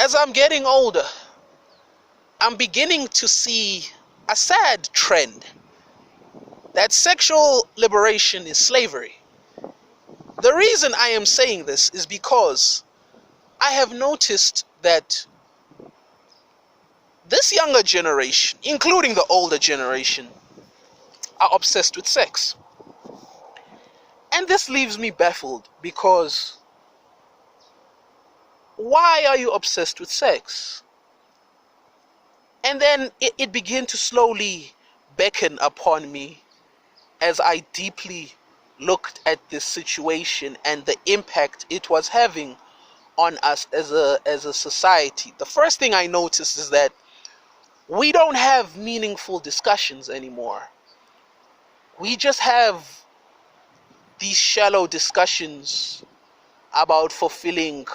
As I'm getting older, I'm beginning to see a sad trend that sexual liberation is slavery. The reason I am saying this is because I have noticed that this younger generation, including the older generation, are obsessed with sex. And this leaves me baffled because why are you obsessed with sex? And then it began to slowly beckon upon me as I deeply looked at this situation and the impact it was having on us as a society. The first thing I noticed is that we don't have meaningful discussions anymore. We just have these shallow discussions about fulfilling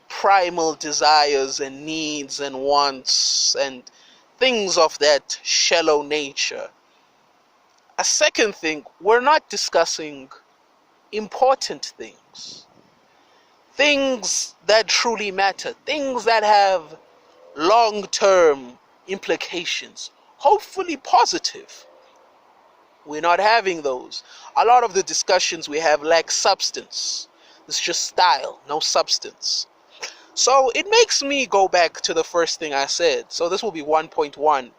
primal desires and needs and wants and things of that shallow nature. A second thing, we're not discussing important things. Things that truly matter. Things that have long-term implications. Hopefully positive. We're not having those. A lot of the discussions we have lack substance. It's just style, no substance. So it makes me go back to the first thing I said. So this will be 1.1.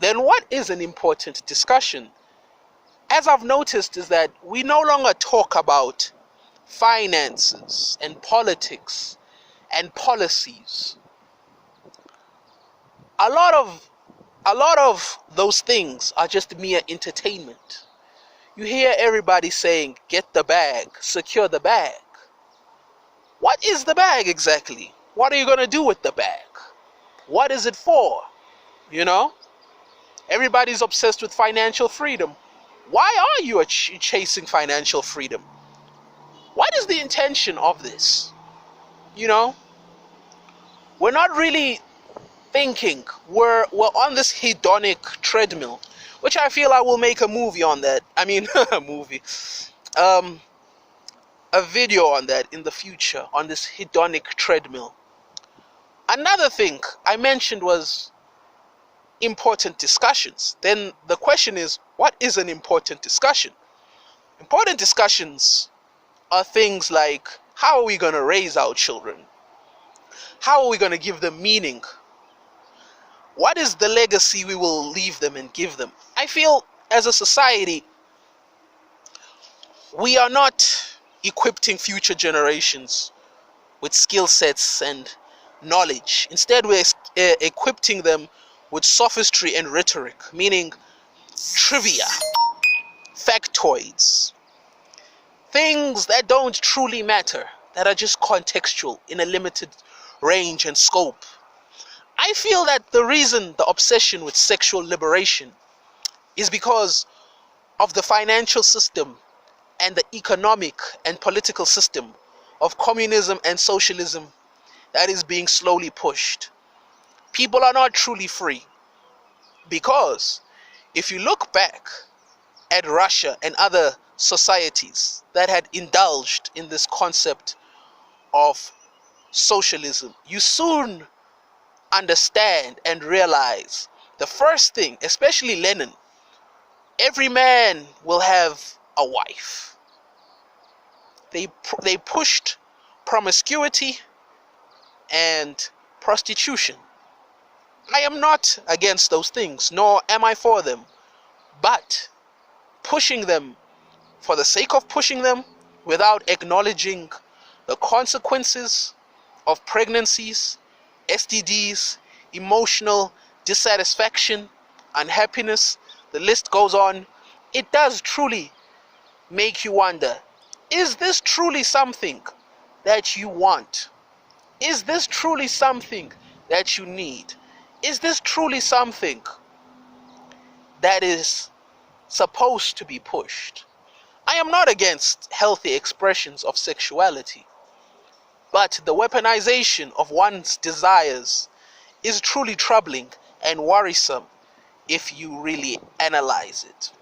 Then what is an important discussion? As I've noticed is that we no longer talk about finances and politics and policies. A lot of those things are just mere entertainment. You hear everybody saying, get the bag, secure the bag. What is the bag exactly? What are you going to do with the bag? What is it for? You know? Everybody's obsessed with financial freedom. Why are you chasing financial freedom? What is the intention of this? You know? We're not really thinking. We're on this hedonic treadmill, which I feel I will make a movie on that. I mean, a movie. A video on that in the future, on this hedonic treadmill. Another thing I mentioned was important discussions. Then the question is, what is an important discussion? Important discussions are things like, how are we going to raise our children? How are we going to give them meaning? What is the legacy we will leave them and give them? I feel as a society, we are not equipping future generations with skill sets and knowledge. Instead, we're equipping them with sophistry and rhetoric, meaning trivia, factoids, things that don't truly matter, that are just contextual in a limited range and scope. I feel that the reason the obsession with sexual liberation is because of the financial system and the economic and political system of communism and socialism that is being slowly pushed. People are not truly free, because if you look back at Russia and other societies that had indulged in this concept of socialism, you soon understand and realize the first thing, especially Lenin, every man will have a wife. They pushed promiscuity and prostitution. I am not against those things, nor am I for them, but pushing them for the sake of pushing them without acknowledging the consequences of pregnancies, STDs, emotional dissatisfaction, unhappiness, the list goes on. It does truly make you wonder, is this truly something that you want? Is this truly something that you need? Is this truly something that is supposed to be pushed? I am not against healthy expressions of sexuality, but the weaponization of one's desires is truly troubling and worrisome if you really analyze it.